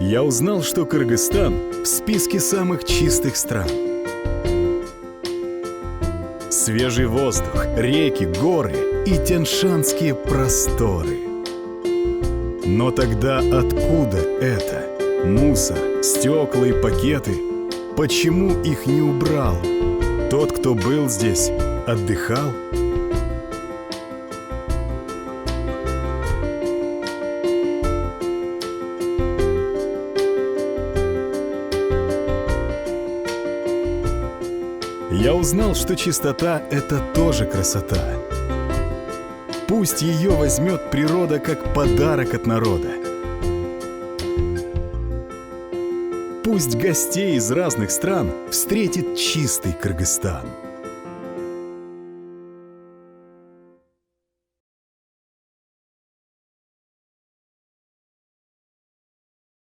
Я узнал, что Кыргызстан в списке самых чистых стран. Свежий воздух, реки, горы и тяньшанские просторы. Но тогда откуда это? Мусор, стекла и пакеты. Почему их не убрал? Тот, кто был здесь, отдыхал? Я узнал, что чистота — это тоже красота. Пусть ее возьмет природа как подарок от народа. Пусть гостей из разных стран встретит чистый Кыргызстан.